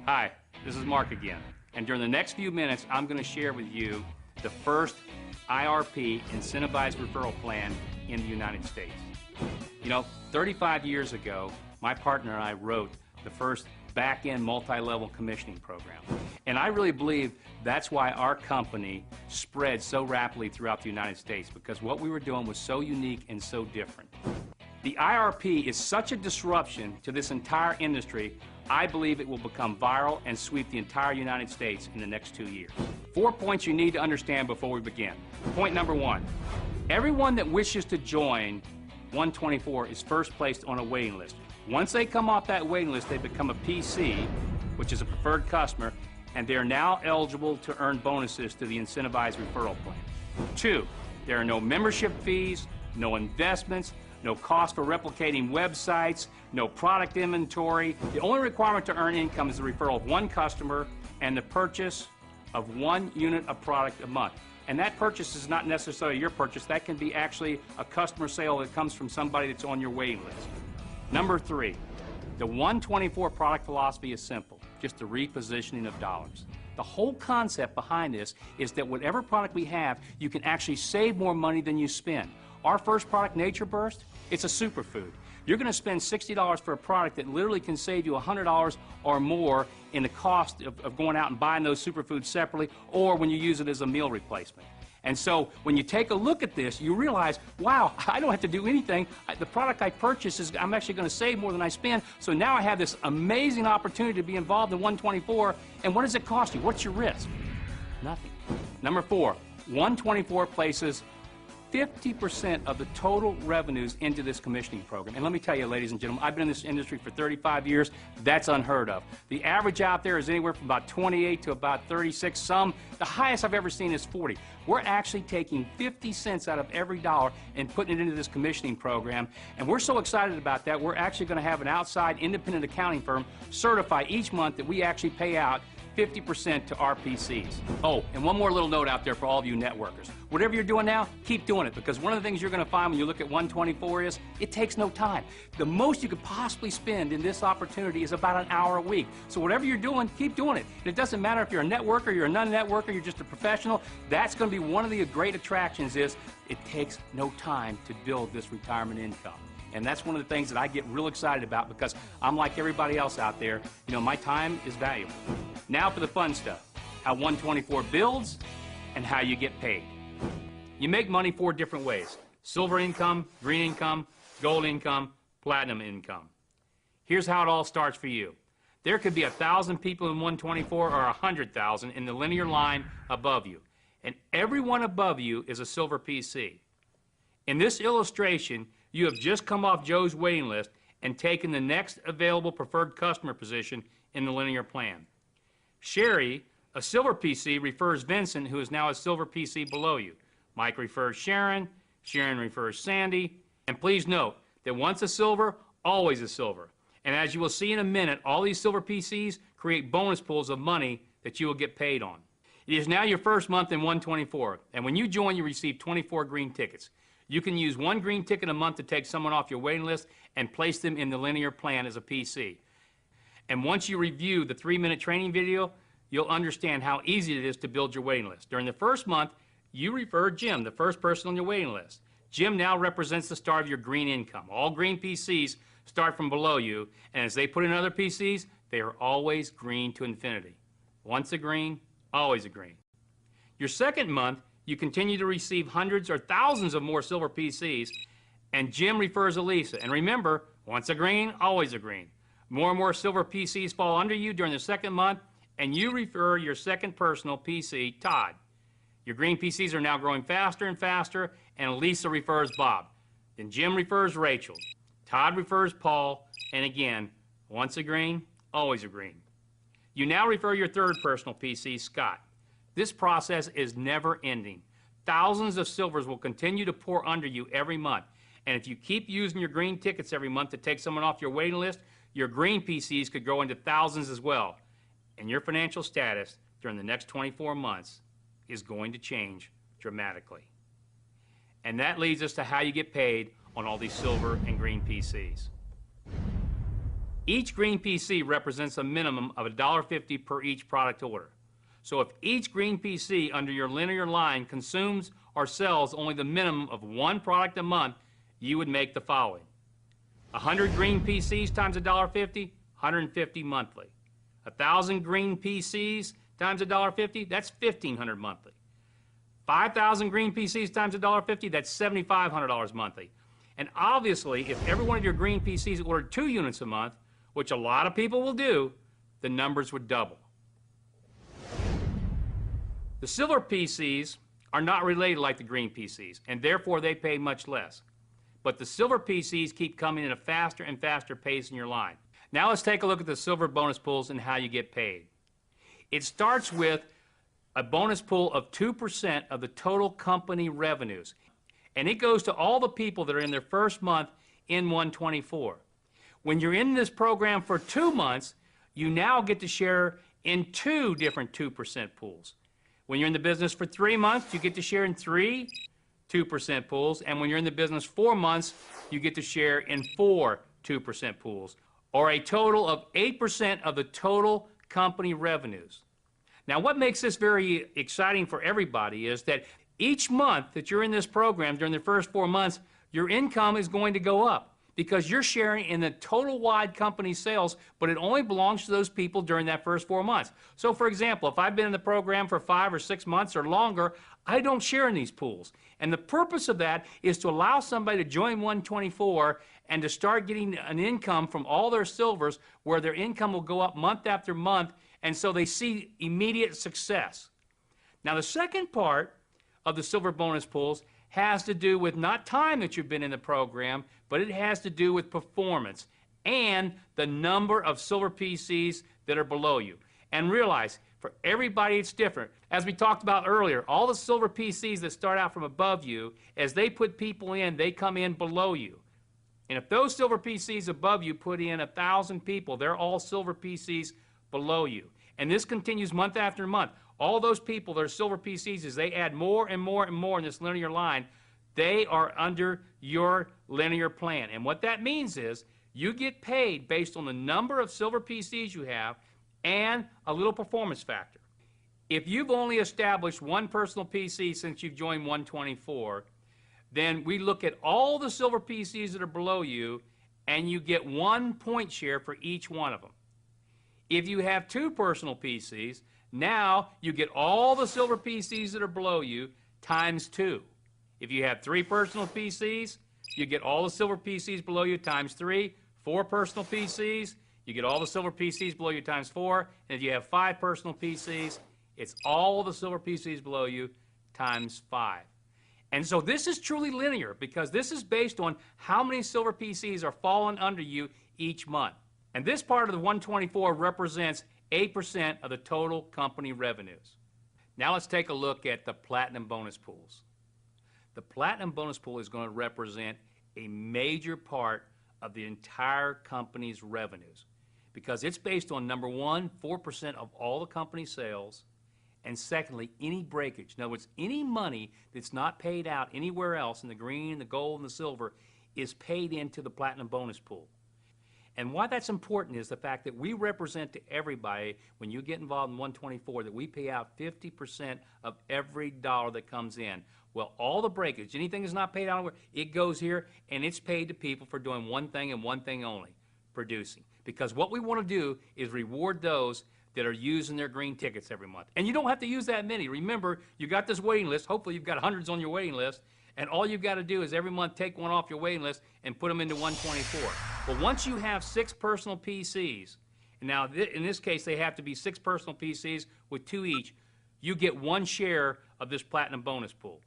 Hi, this is Mark again, and during the next few minutes, I'm going to share with you the first IRP incentivized referral plan in the United States. You know, 35 years ago, my partner and I wrote the first back-end multi-level commissioning program. And I really believe that's why our company spread so rapidly throughout the United States, because what we were doing was so unique and so different. The IRP is such a disruption to this entire industry, I believe it will become viral and sweep the entire United States in the next 2 years. 4 points you need to understand before we begin. Point number 1, everyone that wishes to join One24 is first placed on a waiting list. Once they come off that waiting list, they become a PC, which is a preferred customer, and they are now eligible to earn bonuses to the incentivized referral plan. 2, there are no membership fees, no investments, no cost for replicating websites, no product inventory. The only requirement to earn income is the referral of one customer and the purchase of 1 unit of product a month. And that purchase is not necessarily your purchase. That can be actually a customer sale that comes from somebody that's on your waiting list. Number 3, the One24 product philosophy is simple, just the repositioning of dollars. The whole concept behind this is that whatever product we have, you can actually save more money than you spend. Our first product, Nature Burst, it's a superfood. You're going to spend $60 for a product that literally can save you $100 or more in the cost of going out and buying those superfoods separately, or when you use it as a meal replacement. And so when you take a look at this, you realize, wow, I don't have to do anything. The product I purchase is, I'm actually going to save more than I spend. So now I have this amazing opportunity to be involved in One24. And what does it cost you? What's your risk? Nothing. Number 4, One24 places 50% of the total revenues into this commissioning program. And let me tell you, ladies and gentlemen, I've been in this industry for 35 years. That's unheard of. The average out there is anywhere from about 28 to about 36. The highest I've ever seen is 40. We're actually taking 50 cents out of every dollar and putting it into this commissioning program. And we're so excited about that, we're actually going to have an outside independent accounting firm certify each month that we actually pay out 50% to RPCs. Oh, and one more little note out there for all of you networkers. Whatever you're doing now, keep doing it, because one of the things you're going to find when you look at One24 is it takes no time. The most you could possibly spend in this opportunity is about an hour a week. So whatever you're doing, keep doing it. And it doesn't matter if you're a networker, you're a non-networker, you're just a professional. That's going to be one of the great attractions is it takes no time to build this retirement income. And that's one of the things that I get real excited about, because I'm like everybody else out there. You know, my time is valuable. Now for the fun stuff, how One24 builds and how you get paid. You make money 4 different ways: silver income, green income, gold income, platinum income. Here's how it all starts for you. There could be 1,000 people in One24 or 100,000 in the linear line above you. And everyone above you is a silver PC. In this illustration, you have just come off Joe's waiting list and taken the next available preferred customer position in the linear plan. Sherry, a silver PC, refers Vincent, who is now a silver PC below you. Mike refers Sharon, Sharon refers Sandy, and please note that once a silver, always a silver. And as you will see in a minute, all these silver PCs create bonus pools of money that you will get paid on. It is now your first month in One24, and when you join, you receive 24 green tickets. You can use 1 green ticket a month to take someone off your waiting list and place them in the linear plan as a PC. And once you review the 3-minute training video, you'll understand how easy it is to build your waiting list. During the first month, you refer Jim, the first person on your waiting list. Jim now represents the start of your green income. All green PCs start from below you, and as they put in other PCs, they are always green to infinity. Once a green, always a green. Your second month, you continue to receive hundreds or thousands of more silver PCs, and Jim refers Elisa. And remember, once a green, always a green. More and more silver PCs fall under you during the second month, and you refer your second personal PC, Todd. Your green PCs are now growing faster and faster, and Elisa refers Bob. Then Jim refers Rachel. Todd refers Paul, and again, once a green, always a green. You now refer your third personal PC, Scott. This process is never ending. Thousands of silvers will continue to pour under you every month. And if you keep using your green tickets every month to take someone off your waiting list, your green PCs could grow into thousands as well. And your financial status during the next 24 months is going to change dramatically. And that leads us to how you get paid on all these silver and green PCs. Each green PC represents a minimum of $1.50 per each product order. So if each green PC under your linear line consumes or sells only the minimum of one product a month, you would make the following. 100 green PCs times $1.50, 150 monthly. 1,000 green PCs times $1.50, that's $1,500 monthly. 5,000 green PCs times $1.50, that's $7,500 monthly. And obviously, if every one of your green PCs ordered 2 units a month, which a lot of people will do, the numbers would double. The silver PCs are not related like the green PCs, and therefore they pay much less. But the silver PCs keep coming in a faster and faster pace in your line. Now let's take a look at the silver bonus pools and how you get paid. It starts with a bonus pool of 2% of the total company revenues. And it goes to all the people that are in their first month in One24. When you're in this program for 2 months, you now get to share in 2 different 2% pools. When you're in the business for 3 months, you get to share in 3 2% pools. And when you're in the business 4 months, you get to share in 4 2% pools, or a total of 8% of the total company revenues. Now, what makes this very exciting for everybody is that each month that you're in this program, during the first 4 months, your income is going to go up because you're sharing in the total wide company sales, but it only belongs to those people during that first 4 months. So, for example, if I've been in the program for 5 or 6 months or longer, I don't share in these pools. And the purpose of that is to allow somebody to join One24 and to start getting an income from all their silvers where their income will go up month after month, and so they see immediate success. Now, the second part of the silver bonus pools has to do with not time that you've been in the program, but it has to do with performance and the number of silver PCs that are below you. And realize, for everybody it's different. As we talked about earlier, all the silver PCs that start out from above you, as they put people in, they come in below you. And if those silver PCs above you put in 1,000 people, they're all silver PCs below you. And this continues month after month. All those people that are silver PCs, as they add more and more and more in this linear line, they are under your linear plan. And what that means is you get paid based on the number of silver PCs you have and a little performance factor. If you've only established 1 personal PC since you've joined One24, then we look at all the silver PCs that are below you, and you get 1 point share for each one of them. If you have 2 personal PCs, now you get all the silver PCs that are below you times 2. If you have 3 personal PCs, you get all the silver PCs below you times 3. 4 personal PCs, you get all the silver PCs below you times 4. And if you have 5 personal PCs, it's all the silver PCs below you times 5. And so this is truly linear because this is based on how many silver PCs are falling under you each month. And this part of the One24 represents 8% of the total company revenues. Now let's take a look at the platinum bonus pools. The platinum bonus pool is going to represent a major part of the entire company's revenues because it's based on, number one, 4% of all the company sales, and secondly, any breakage. In other words, any money that's not paid out anywhere else in the green, the gold, and the silver is paid into the platinum bonus pool. And why that's important is the fact that we represent to everybody, when you get involved in One24, that we pay out 50% of every dollar that comes in. Well, all the breakage, anything that's not paid out, it goes here, and it's paid to people for doing one thing and one thing only, producing. Because what we want to do is reward those that are using their green tickets every month. And you don't have to use that many. Remember, you got this waiting list. Hopefully you've got hundreds on your waiting list. And all you've got to do is every month take one off your waiting list and put them into One24. But once you have 6 personal PCs, and now in this case they have to be 6 personal PCs with 2 each, you get 1 share of this platinum bonus pool.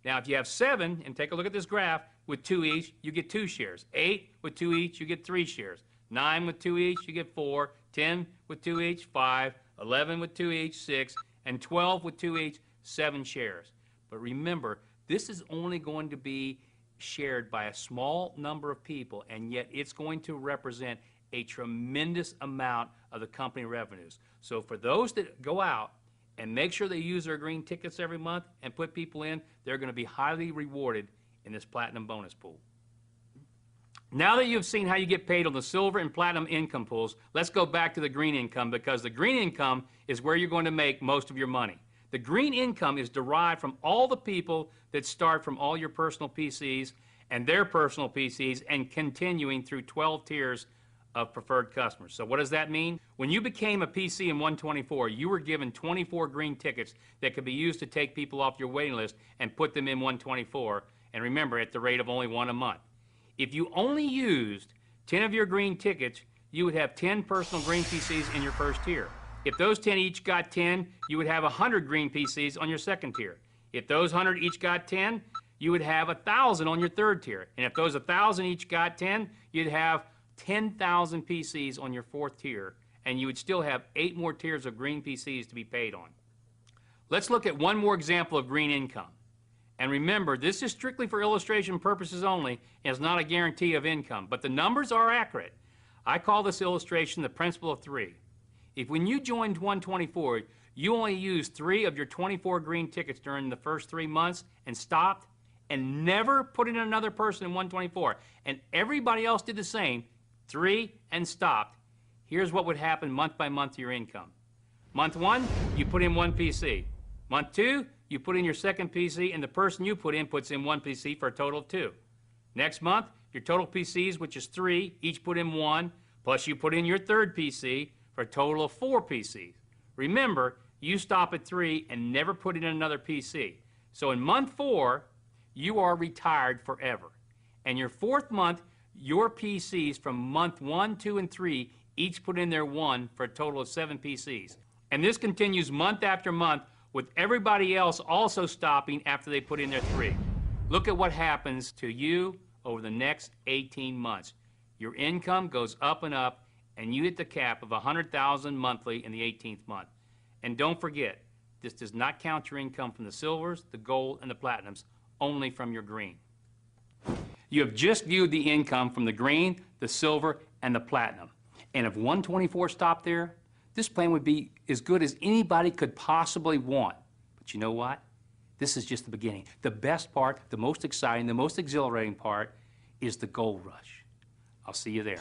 Now if you have 7, and take a look at this graph, with 2 each, you get 2 shares. 8 with 2 each, you get 3 shares. 9 with 2 each, you get 4. 10 with 2 each, 5. 11 with 2 each, 6. And 12 with 2 each, 7 shares. But remember, this is only going to be shared by a small number of people, and yet it's going to represent a tremendous amount of the company revenues. So for those that go out and make sure they use their green tickets every month and put people in, they're going to be highly rewarded in this platinum bonus pool. Now that you've seen how you get paid on the silver and platinum income pools, let's go back to the green income, because the green income is where you're going to make most of your money. The green income is derived from all the people that start from all your personal PCs and their personal PCs and continuing through 12 tiers of preferred customers. So what does that mean? When you became a PC in One24, you were given 24 green tickets that could be used to take people off your waiting list and put them in One24, and remember, at the rate of only one a month. If you only used 10 of your green tickets, you would have 10 personal green PCs in your first tier. If those 10 each got 10, you would have 100 green PCs on your second tier. If those 100 each got 10, you would have 1,000 on your third tier. And if those 1,000 each got 10, you'd have 10,000 PCs on your fourth tier, and you would still have 8 more tiers of green PCs to be paid on. Let's look at one more example of green income. And remember, this is strictly for illustration purposes only and is not a guarantee of income, but the numbers are accurate. I call this illustration the principle of 3. If when you joined One24, you only used 3 of your 24 green tickets during the first 3 months and stopped and never put in another person in One24, and everybody else did the same, 3 and stopped, here's what would happen month by month to your income. Month 1, you put in 1 PC. Month 2, you put in your second PC, and the person you put in puts in 1 PC for a total of 2. Next month, your total PCs, which is 3, each put in 1, plus you put in your third PC for a total of 4 PCs. Remember, you stop at 3 and never put in another PC. So in month 4, you are retired forever. And your 4th month, your PCs from month 1, 2, and 3 each put in their 1 for a total of 7 PCs. And this continues month after month, with everybody else also stopping after they put in their 3. Look at what happens to you over the next 18 months. Your income goes up and up, and you hit the cap of $100,000 monthly in the 18th month. And don't forget, this does not count your income from the silvers, the gold, and the platinums, only from your green. You have just viewed the income from the green, the silver, and the platinum. And if One24 stopped there, this plan would be as good as anybody could possibly want. But you know what? This is just the beginning. The best part, the most exciting, the most exhilarating part is the gold rush. I'll see you there.